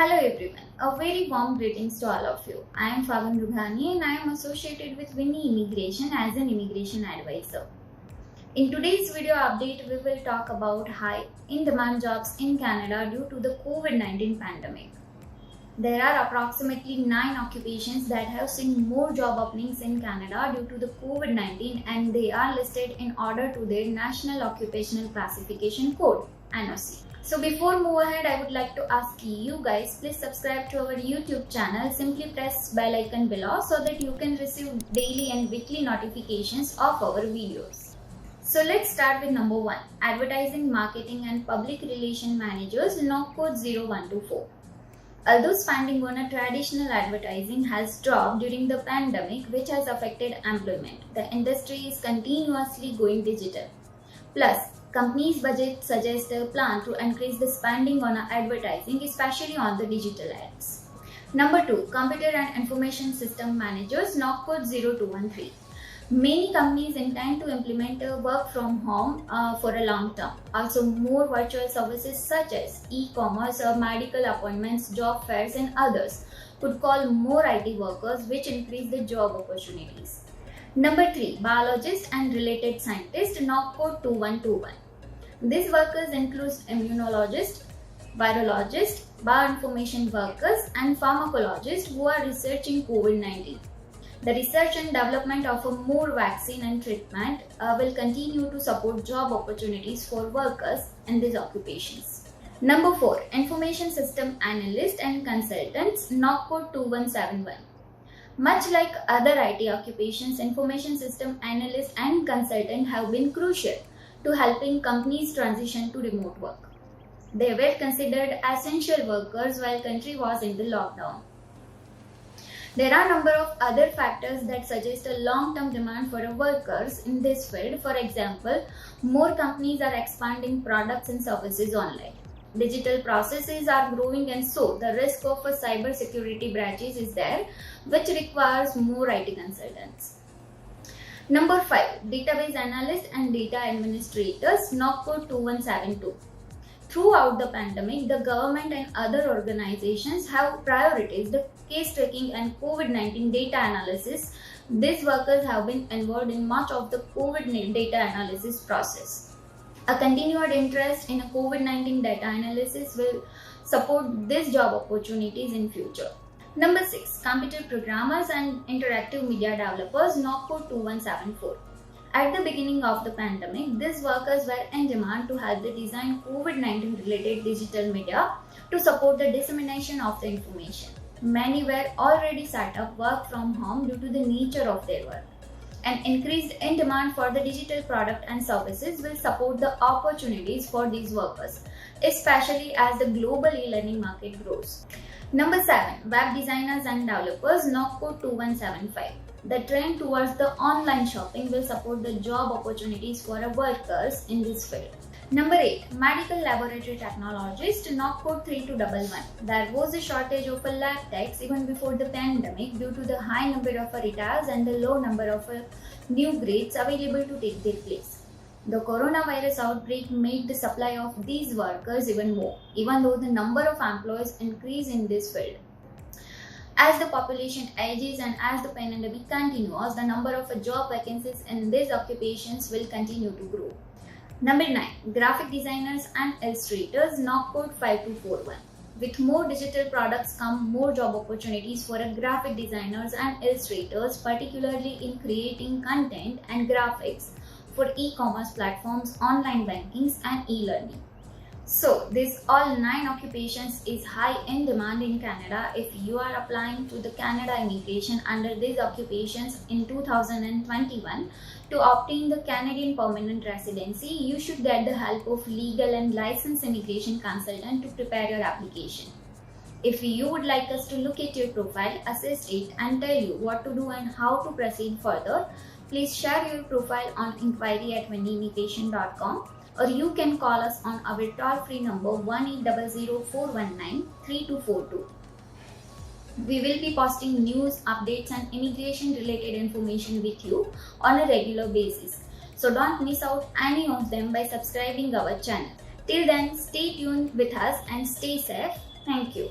Hello everyone, a very warm greetings to all of you. I am Fagan Rughani and I am associated with Winnie Immigration as an immigration advisor. In today's video update, we will talk about high in-demand jobs in Canada due to the COVID-19 pandemic. There are approximately 9 occupations that have seen more job openings in Canada due to the COVID-19 and they are listed in order to their National Occupational Classification Code, NOC. So before move ahead, I would like to ask you guys, please subscribe to our YouTube channel. Simply press bell icon below so that you can receive daily and weekly notifications of our videos. So let's start with number 1, Advertising, Marketing and Public Relation Managers, NOC code 0124. Although spending on a traditional advertising has dropped during the pandemic, which has affected employment, the industry is continuously going digital. Plus, companies' budget suggests a plan to increase the spending on advertising, especially on the digital ads. Number 2, Computer and Information System Managers, NOC code 0213. Many companies intend to implement work from home for a long term. Also, more virtual services such as e-commerce or medical appointments, job fairs and others could call more IT workers, which increase the job opportunities. Number 3, Biologists and Related Scientists, NOC code 2121. These workers include immunologists, virologists, bioinformation workers and pharmacologists who are researching COVID-19. The research and development of a more vaccine and treatment will continue to support job opportunities for workers in these occupations. Number 4, Information System Analysts and Consultants, NOC code 2171. Much like other IT occupations, information system analysts and consultants have been crucial to helping companies transition to remote work. They were considered essential workers while country was in the lockdown. There are a number of other factors that suggest a long-term demand for workers in this field. For example, more companies are expanding products and services online. Digital processes are growing and so the risk of a cyber security breaches is there, which requires more IT consultants. Number 5, Database Analysts and Data Administrators, NOC code 2172. Throughout the pandemic, the government and other organizations have prioritized the case tracking and COVID-19 data analysis. These workers have been involved in much of the COVID data analysis process. A continued interest in a COVID-19 data analysis will support these job opportunities in future. Number 6, Computer Programmers and Interactive Media Developers, NOC code 2174. At the beginning of the pandemic, these workers were in demand to help the design COVID-19 related digital media to support the dissemination of the information. Many were already set up work from home due to the nature of their work. An increased in demand for the digital product and services will support the opportunities for these workers, especially as the global e-learning market grows. Number 7, Web Designers and Developers, NOC code 2175. The trend towards the online shopping will support the job opportunities for workers in this field. Number 8, Medical Laboratory Technologist, NOC code 3211. There was a shortage of lab techs even before the pandemic due to the high number of retires and the low number of new grades available to take their place. The coronavirus outbreak made the supply of these workers even more, even though the number of employees increase in this field. As the population ages and as the pandemic continues, the number of job vacancies in these occupations will continue to grow. Number 9, Graphic Designers and Illustrators, NOC code 5241. With more digital products come more job opportunities for graphic designers and illustrators, particularly in creating content and graphics for e-commerce platforms, online bankings and e-learning. So, these all 9 occupations is high in demand in Canada. If you are applying to the Canada immigration under these occupations in 2021 to obtain the Canadian permanent residency, you should get the help of legal and licensed immigration consultant to prepare your application. If you would like us to look at your profile, assess it and tell you what to do and how to proceed further, please share your profile on inquiry@winnieimmigration.com. or you can call us on our toll-free number 1-800-419-3242. We will be posting news, updates and immigration related information with you on a regular basis. So don't miss out any of them by subscribing our channel. Till then, stay tuned with us and stay safe. Thank you.